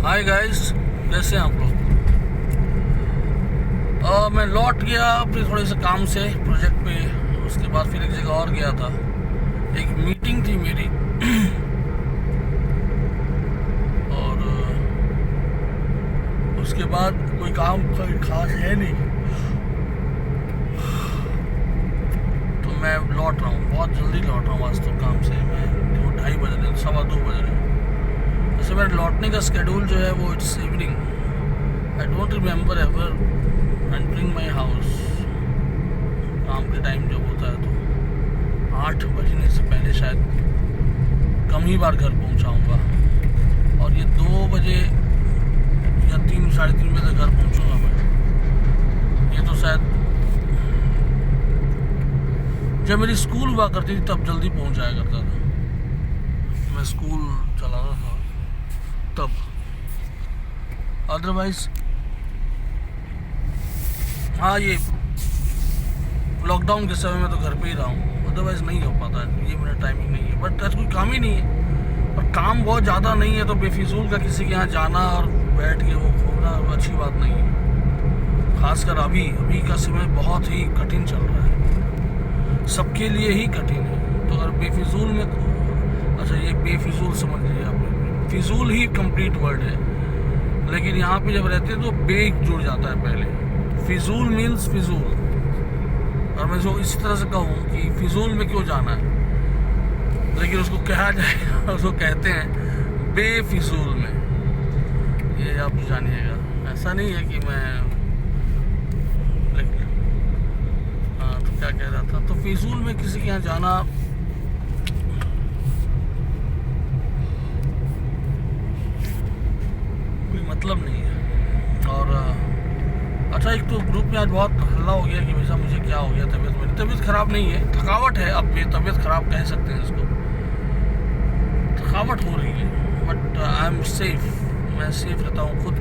Hi guys, कैसे हैं आप लोग। मैं लौट गया अपने थोड़े से काम से प्रोजेक्ट पे। उसके बाद फिर एक जगह और गया था, एक मीटिंग थी मेरी और उसके बाद कोई काम कोई खास है नहीं, तो मैं लौट रहा हूँ, बहुत जल्दी लौट रहा हूँ आज तो काम से। मैं 2:30 बज रहे, 2:15 बज रहे। वैसे मेरे लौटने का स्केड्यूल जो है वो it's evening. I don't remember ever entering my house. काम के टाइम जब होता है तो 8 बजने से पहले शायद कम ही बार घर पहुंचाऊंगा, और ये 2 बजे या 3 साढ़े 3 बजे तक घर पहुंचूंगा मैं। ये तो शायद जब मेरी स्कूल हुआ करती थी तब जल्दी पहुंच जाया करता था। मैं स्कूल चला रहा था तब, अदरवाइज हाँ, ये लॉकडाउन के समय में तो घर पे ही रहा हूँ, अदरवाइज नहीं हो पाता है, ये मेरा टाइमिंग नहीं है। बट आज कोई काम ही नहीं है, और काम बहुत ज़्यादा नहीं है तो बेफिजूल का किसी के यहाँ जाना और बैठ के वो घूमना अच्छी बात नहीं है। खासकर अभी का समय बहुत ही कठिन चल रहा है, सबके लिए ही कठिन है। तो अगर बेफिजूल में, अच्छा ये बेफिजूल समझ लीजिए आप, फिजूल ही कंप्लीट वर्ड है, लेकिन यहाँ पे जब रहते हैं तो बे जुड़ जाता है पहले। फिजूल मीन्स फिजूल, और मैं जो इसी तरह से कहूँ कि फिजूल में क्यों जाना है, लेकिन उसको कहा जाएगा, उसको कहते हैं बेफिजूल में। ये आप जानिएगा, ऐसा नहीं है कि मैं, हाँ तो क्या कह रहा था, तो फिजूल में किसी के यहाँ जाना मतलब नहीं है। और अच्छा, एक तो ग्रुप में आज बहुत हल्ला हो गया कि वैसा मुझे क्या हो गया, मेरी तबीयत ख़राब नहीं है, थकावट है। अब ये तबीयत ख़राब कह सकते हैं इसको, थकावट हो रही है, बट आई एम सेफ। मैं सेफ रहता हूँ, खुद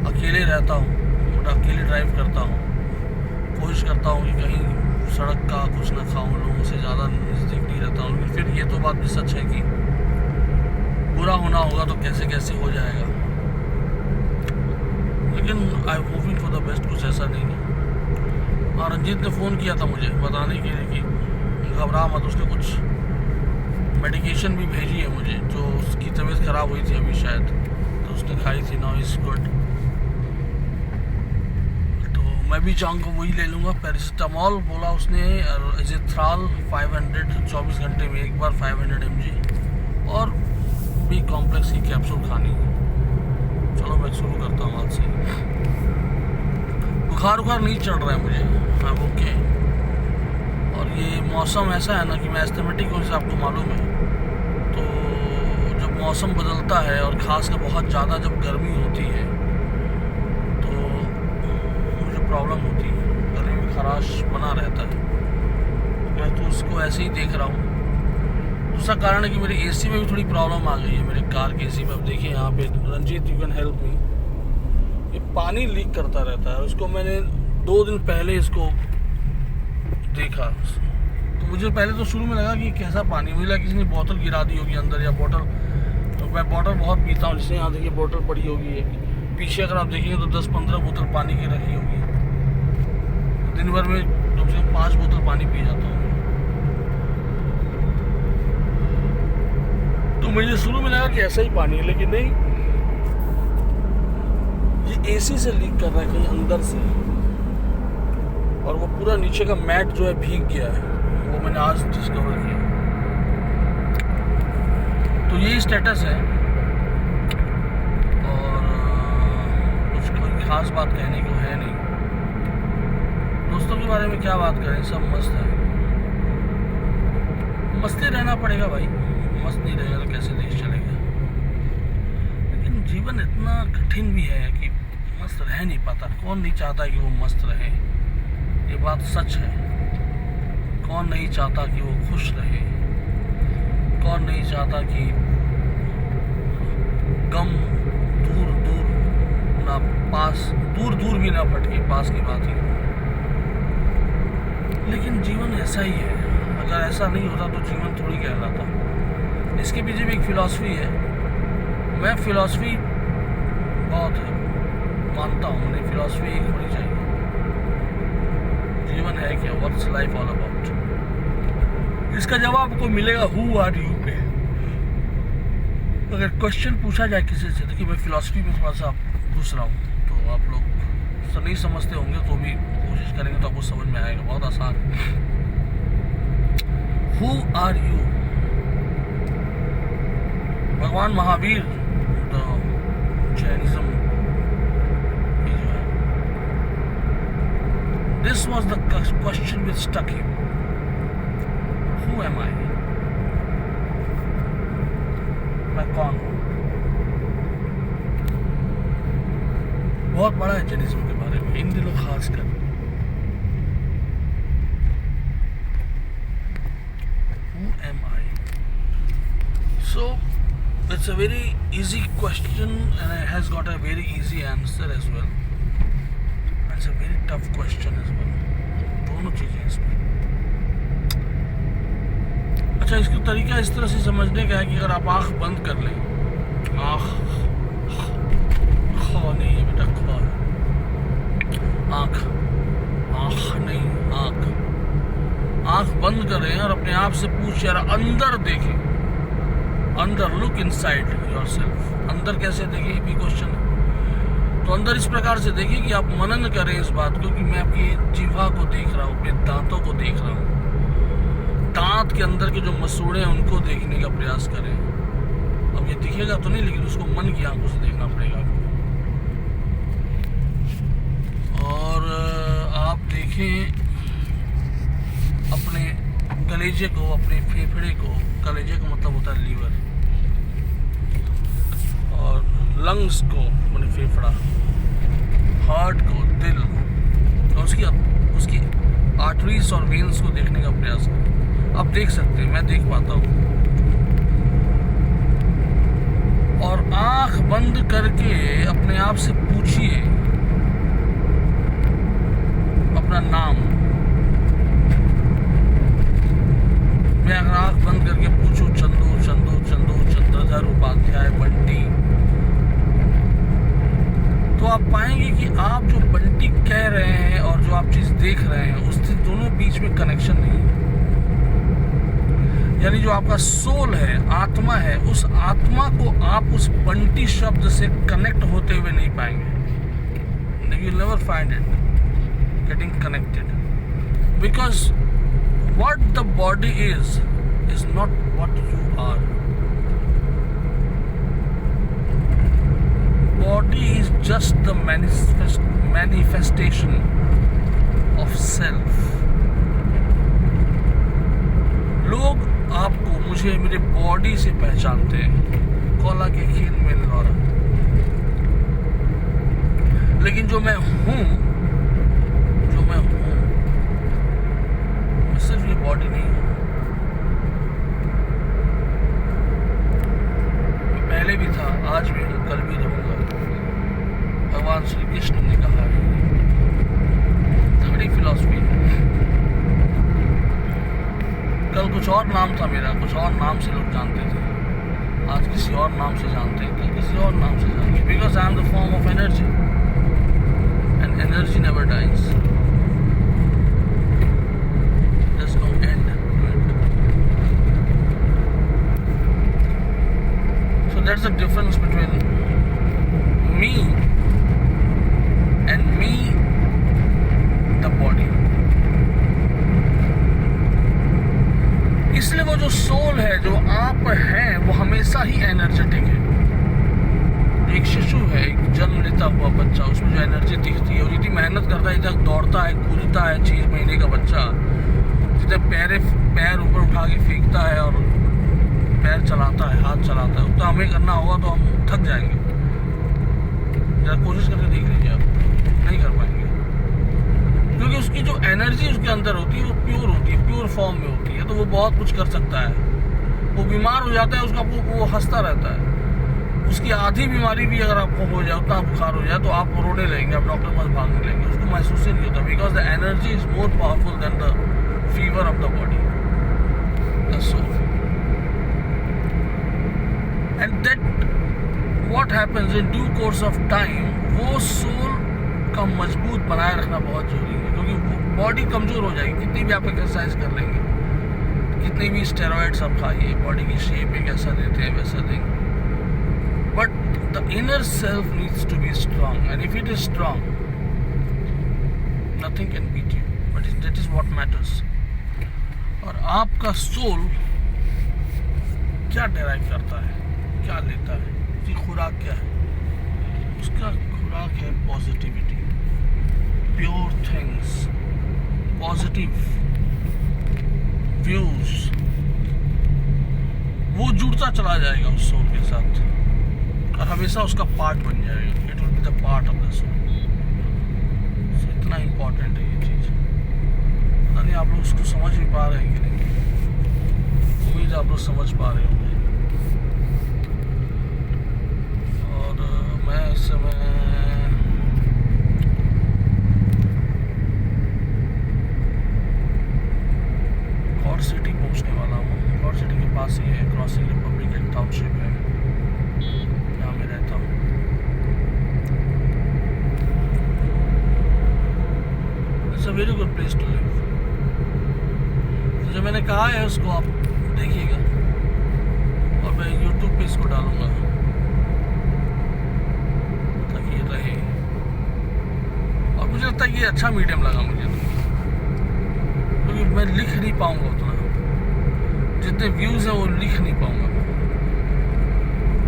अकेले रहता हूँ, अकेले ड्राइव करता हूँ, कोशिश करता हूँ कि कहीं सड़क का कुछ ना खाऊँ, लोगों से ज़्यादा नज़दीक नहीं रहता हूँ। लेकिन फिर ये तो बात भी सच है कि बुरा होना होगा तो कैसे कैसे हो जाएगा, लेकिन आई होपिंग फॉर द बेस्ट, कुछ ऐसा नहीं है। और रंजीत ने फ़ोन किया था मुझे बताने के लिए कि घबरा मत, उसने कुछ मेडिकेशन भी भेजी है मुझे, जो उसकी तबीयत ख़राब हुई थी अभी शायद, तो उसने खाई थी, नाउ इज़ गुड। तो मैं भी चाहूँगा वही ले लूँगा, पैरासीटामॉल बोला उसने, एजिथ्राल 500 24 घंटे में एक बार 500 mg, और बी कॉम्प्लेक्स की कैप्सूल खानी है। चलो मैं शुरू करता हूँ आज से। बुखार नहीं चढ़ रहा है मुझे, हाँ ओके। और ये मौसम ऐसा है ना कि मैं एस्थमेटिक हूँ, जैसे आपको मालूम है। तो जब मौसम बदलता है, और ख़ासकर बहुत ज़्यादा जब गर्मी होती है तो मुझे प्रॉब्लम होती है, गले में खराश बना रहता है। मैं तो उसको ऐसे ही देख रहा हूँ। दूसरा कारण है कि मेरे एसी में भी थोड़ी प्रॉब्लम आ गई है, मेरे कार के एसी में। अब देखिए यहाँ पे, Ranjit you can help me, ये पानी लीक करता रहता है। उसको मैंने 2 दिन पहले इसको देखा, तो मुझे पहले तो शुरू में लगा कि कैसा पानी, मुझे लगा किसी ने बोतल गिरा दी होगी अंदर, या बोतल, तो मैं बोतल बहुत पीता हूँ, जिससे यहाँ देखिए बोतल पड़ी होगी एक पीछे, अगर आप देखेंगे तो 10-15 बोतल पानी की रखी होगी। दिन भर में कम से कम 5 बोतल पानी पी जाता हूँ। तो मुझे शुरू में लगा कि ऐसा ही पानी है, लेकिन नहीं, ये एसी से लीक कर रहा है कहीं अंदर से, और वो पूरा नीचे का मैट जो है भीग गया है, वो मैंने आज डिस्कवर किया। तो यही स्टेटस है, और कुछ कोई खास बात कहने को है नहीं। दोस्तों के बारे में क्या बात करें, सब मस्त है, मस्ती रहना पड़ेगा भाई, मस्त नहीं रहेगा तो कैसे देश चलेगा। लेकिन जीवन इतना कठिन भी है कि मस्त रह नहीं पाता। कौन नहीं चाहता कि वो मस्त रहे, ये बात सच है। कौन नहीं चाहता कि वो खुश रहे, कौन नहीं चाहता कि गम दूर दूर ना पास, दूर दूर भी ना फटके, पास की बात ही। लेकिन जीवन ऐसा ही है, अगर ऐसा नहीं होता तो जीवन थोड़ी कहलाता। इसके पीछे भी एक फ़िलॉसफी है। मैं फ़िलॉसफी बहुत मानता हूँ, उन्हें फिलॉसफी एक होनी चाहिए। जीवन है क्या, व्हाट्स लाइफ ऑल अबाउट? इसका जवाब आपको मिलेगा हु आर यू पे। अगर क्वेश्चन पूछा जाए किसी से, देखिए मैं फिलॉसफी में थोड़ा सा घुस रहा हूँ, तो आप लोग नहीं समझते होंगे तो भी कोशिश करेंगे तो आपको समझ में आएगा, बहुत आसान। Who are you? भगवान महावीर जैनिज्म की जो है, this was the question which stuck him. Who am I? मैं कौन हूँ? बहुत बड़ा है जैनिज्म के बारे में इन दिनों खासकर। Who am I? So it's a very easy question and it has got a very easy answer as well. And it's a very tough question as well. दोनों चीजें इसमें। अच्छा, इसका तरीका इस तरह से समझने का है कि अगर आप आँख बंद कर लें, आँख नहीं है बेटा, खा है, आँख नहीं, आँख बंद करें और अपने आप से पूछे, यार अंदर देखें, अंदर, लुक इनसाइड योरसेल्फ। अंदर कैसे देखें, ये भी क्वेश्चन है। तो अंदर इस प्रकार से देखिए कि आप मनन करें इस बात को कि मैं आपकी जीवा को देख रहा हूँ, अपने दांतों को देख रहा हूँ, दांत के अंदर के जो मसूड़े हैं उनको देखने का प्रयास करें। अब ये दिखेगा तो नहीं, लेकिन उसको मन की आंखों से देखना पड़ेगा आपको। और आप देखें अपने कलेजे को, अपने फेफड़े को। कलेजे का मतलब होता है लीवर, और लंग्स को अपने फेफड़ा, हार्ट को दिल, और उसकी आर्टरीज और वेन्स को देखने का प्रयास करें। आप देख सकते हैं, मैं देख पाता हूँ। और आंख बंद करके अपने आप से पूछिए अपना नाम। मैं अगर आंख बंद करके पूछूं चंदू चंदू चंदू चंद्रधर उपाध्याय बंटी, तो आप पाएंगे कि आप जो बंटी कह रहे हैं और जो आप चीज देख रहे हैं, उससे दोनों बीच में कनेक्शन नहीं है। यानी जो आपका सोल है, आत्मा है, उस आत्मा को आप उस बंटी शब्द से कनेक्ट होते हुए नहीं पाएंगे। You will never find it getting connected, because what the body is not what you are. Body is just the manifestation of self. लोग आपको, मुझे, मेरे बॉडी से पहचानते हैं, कोला के खेल में द्वारा, लेकिन जो मैं हूं, सिर्फ ये बॉडी नहीं है। मैं पहले भी था, आज भी हूँ, कल भी रहूंगा। भगवान श्री कृष्ण ने कहा है, थर्डी फिलॉसफी। कल कुछ और नाम था मेरा, कुछ और नाम से लोग जानते थे, आज किसी और नाम से जानते हैं, कल किसी और नाम से जानते हैं। Because I am the form of energy and energy never dies. That's the difference between me and me, the body. इसलिए वो जो सोल है, जो आप हैं, वो हमेशा ही एनर्जेटिक है। एक शिशु है, एक जन्म लेता हुआ बच्चा, उसमें जो एनर्जी दिखती है, वो जितनी मेहनत करता है, इधर दौड़ता है, कूदता है, 6 महीने का बच्चा जितने पैर ऊपर उठा के फेंकता है और पैर चलाता है, हाथ चलाता है, उतना हमें करना होगा तो हम थक जाएंगे। जरा कोशिश करके देख लीजिए, आप नहीं कर पाएंगे, क्योंकि उसकी जो एनर्जी उसके अंदर होती है वो प्योर होती है, प्योर फॉर्म में होती है। तो वो बहुत कुछ कर सकता है। वो बीमार हो जाता है, उसका वो हंसता रहता है। उसकी आधी बीमारी भी अगर आपको हो जाए, उतना बुखार हो जाए, तो आप रोने लगेंगे, आप डॉक्टर के पास भागने लगेंगे, उसको महसूस ही नहीं होता। Because the energy is more powerful than the fever of the body, the soul. And that what happens in due course of time, वो सोल का मजबूत बनाए रखना बहुत जरूरी है, क्योंकि बॉडी कमज़ोर हो जाएगी। कितनी भी आप एक्सरसाइज कर लेंगे, कितनी भी स्टेरॉइड्स आप खाइए, बॉडी की शेप एक ऐसा देते हैं वैसा देंगे, but the inner self needs to be strong, and if it is strong nothing can beat you, but that is what matters. और आपका सोल क्या डिराइव करता है, क्या लेता है, उसकी खुराक क्या है? उसका खुराक है positivity, pure things, positive views. वो जुड़ता चला जाएगा उस सोल के साथ और हमेशा उसका पार्ट बन जाएगा। It will be the part of the soul. इतना इम्पोर्टेंट है ये चीज़। पता नहीं आप लोग उसको समझ भी पा रहे हैं कि नहीं, उम्मीद है आप लोग समझ पा रहे होंगे। और मैं इस समय गॉड सिटी पहुंचने वाला हूँ। गॉड सिटी के पास ही है, क्रॉसिंग रिपब्लिक एक टाउनशिप है जहाँ मैं रहता हूँ। It's a very good place to live. जो मैंने कहा है उसको आप देखिएगा और मैं यूट्यूब पे इसको डालूंगा ताकि ये रहे। और मुझे लगता है ये अच्छा मीडियम लगा मुझे, क्योंकि मैं लिख नहीं पाऊंगा उतना, जितने व्यूज़ हैं वो लिख नहीं पाऊंगा,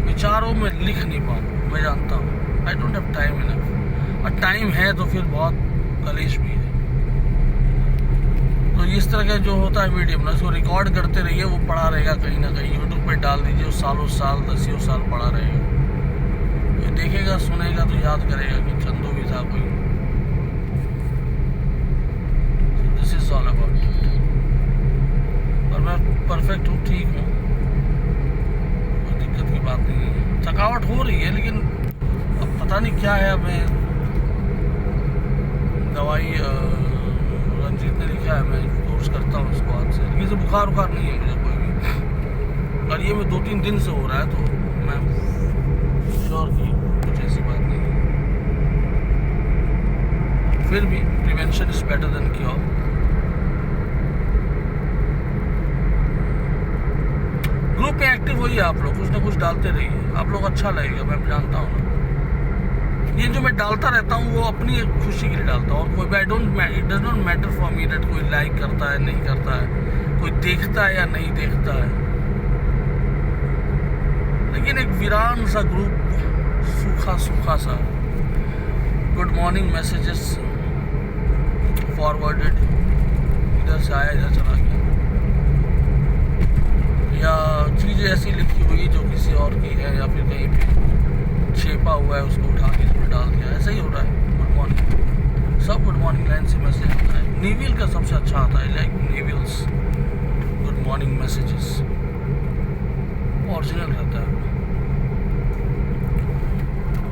विचारों में लिख नहीं पाऊंगा। मैं जानता हूँ I don't have time enough, और टाइम है तो फिर बहुत कलेश भी है। तो इस तरह का जो होता है मीडियम ना, उसको रिकॉर्ड करते रहिए, वो पड़ा रहेगा कहीं ना कहीं। यूट्यूब पे डाल दीजिए, वो सालों साल 10 साल पड़ा रहेगा। ये देखेगा सुनेगा तो याद करेगा कि चंदू भी था कोई। This is all about it. और मैं परफेक्ट हूँ, ठीक हूँ, कोई दिक्कत की बात नहीं है। थकावट हो रही है लेकिन अब पता नहीं क्या है। अब मैं दवाई रंजीत ने लिखा है, मैं कोर्स करता हूँ उसको आज से, लेकिन से बुखार उखार नहीं है मुझे कोई भी। और ये मैं 2-3 दिन से हो रहा है, तो मैं श्योर की कुछ ऐसी बात नहीं है। फिर भी prevention is better than cure. Group में एक्टिव होइए आप लोग, कुछ ना कुछ डालते रहिए, आप लोग अच्छा लगेगा, मैं जानता हूँ। ये जो मैं डालता रहता हूँ वो अपनी एक खुशी के लिए डालता हूँ, और कोई it does not matter for me that कोई लाइक करता है नहीं करता है, कोई देखता है या नहीं देखता है। लेकिन एक वीरान सा ग्रुप, सूखा सूखा सा, गुड मॉर्निंग मैसेजेस फॉरवर्डेड, इधर से आया इधर चला गया, या चीज़ें ऐसी लिखी हुई जो किसी और की है या फिर कहीं पे छेपा हुआ है, उसको उठा के इसमें डाल दिया। ऐसा ही हो रहा है। गुड मॉर्निंग, सब गुड मॉर्निंग लाइन से मैसेज आता है। नेविल का सबसे अच्छा आता है, like Neville's good morning messages, original रहता है।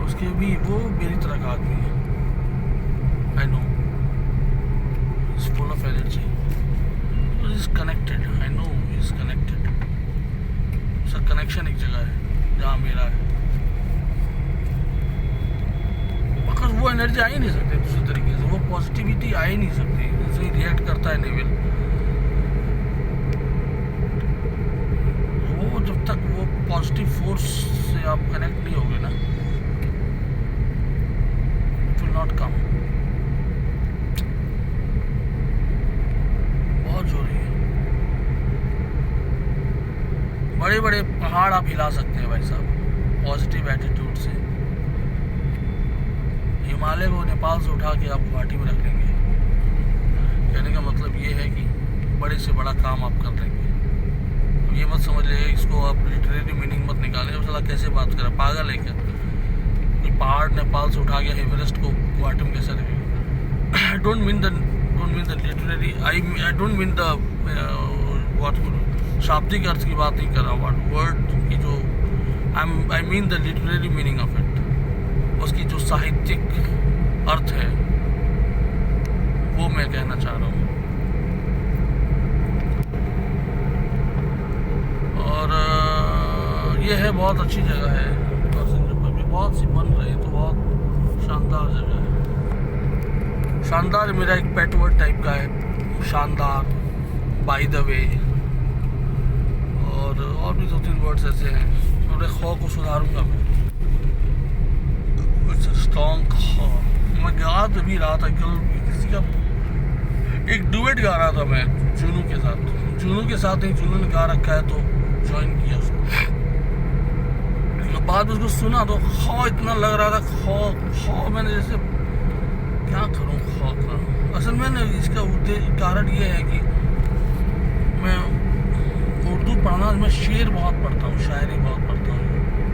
उसके भी वो मेरी तरह का आदमी है, I know, is full of energy, is connected, I know is connected. उसका कनेक्शन एक जगह है जहाँ मेरा है, वो एनर्जी आ ही नहीं सकती दूसरे तरीके से, वो पॉजिटिविटी आ ही नहीं सकती जैसे रिएक्ट करता है नेविल। वो जब तक वो पॉजिटिव फोर्स से आप कनेक्ट नहीं होगे ना, इट विल नॉट कम। बहुत जरूरी है। बड़े बड़े पहाड़ आप हिला सकते हैं भाई साहब पॉजिटिव एटीट्यूड से। हिमालय को नेपाल से उठा के आप गुवाहाटी में रख लेंगे। कहने का मतलब ये है कि बड़े से बड़ा काम आप कर लेंगे। तो ये मत समझ लीजिए, इसको आप लिटरेरी मीनिंग मत निकालें। साला कैसे बात करा, पागल है क्या? कोई पहाड़ नेपाल से उठा गया, एवरेस्ट को गुवाहाटी में कैसे रखेगा? I don't mean the literary, I don't mean the what शाब्दिक अर्थ की बात नहीं कर रहा, वर्ड की जो I mean the literary meaning of it, उसकी जो साहित्यिक अर्थ है वो मैं कहना चाह रहा हूँ। और ये है बहुत अच्छी जगह है, शानदार मेरा एक पेट वर्ड टाइप का है, शानदार, बाय द वे, और भी 2-3 वर्ड्स ऐसे हैं। थोड़े खौ को सुधारूंगा मैं। स्ट्रॉन्ग खौ। मैं गा भी रहा था कल किसी का एक डुएट गा रहा था मैं जुनू के साथ नहीं, जुनू ने गा रखा है तो ज्वाइन किया उसको। बाद में उसको सुना तो खौ इतना लग रहा था, खौ मैंने जैसे क्या करूं, खौ करूं। असल में ना इसका कारण ये है कि मैं उर्दू पढ़ना, मैं शेर बहुत पढ़ता हूँ, शायरी बहुत पढ़ता हूँ,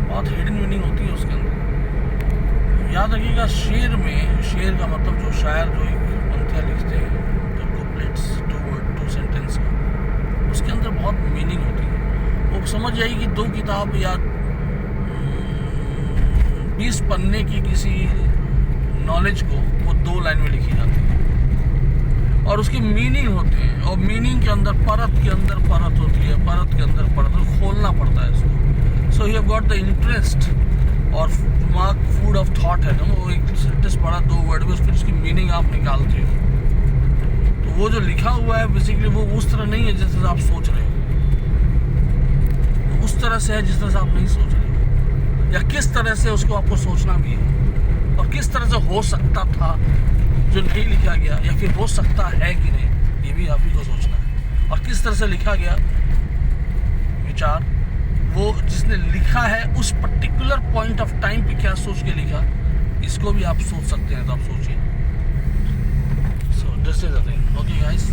बहुत हिडन मीनिंग होती है उसके अंदर। याद रखिएगा, शेर का मतलब जो शायर जो एक पंक्तियाँ लिखते हैं, जो कुप्लेट्स 2 सेंटेंस का, उसके अंदर बहुत मीनिंग होती है। वो समझ जाइए कि 2 किताब या 20 पन्ने की किसी नॉलेज को वो 2 लाइन में लिखी जाती है, और उसके मीनिंग होते हैं, और मीनिंग के अंदर परत के अंदर परत होती है, परत के अंदर परत, और खोलना पड़ता है इसको। So you have got the interest और दिमाग फूड ऑफ थॉट है ना, वो एक सेंटेंस पढ़ा 2 वर्ड में, फिर उसकी मीनिंग आप निकालते हो। तो वो जो लिखा हुआ है बेसिकली वो उस तरह नहीं है जिस तरह आप सोच रहे हो, उस तरह से है जिस तरह से आप नहीं सोच रहे हो, या किस तरह से उसको आपको सोचना भी है, और किस तरह से हो सकता था जो नहीं लिखा गया, या फिर हो सकता है कि नहीं, ये भी आप ही को सोचना है। और किस तरह से लिखा गया विचार, वो जिसने लिखा है उस पर्टिकुलर पॉइंट ऑफ टाइम पे क्या सोच के लिखा, इसको भी आप सोच सकते हैं, तो आप सोचिए। So this is the thing. Okay guys.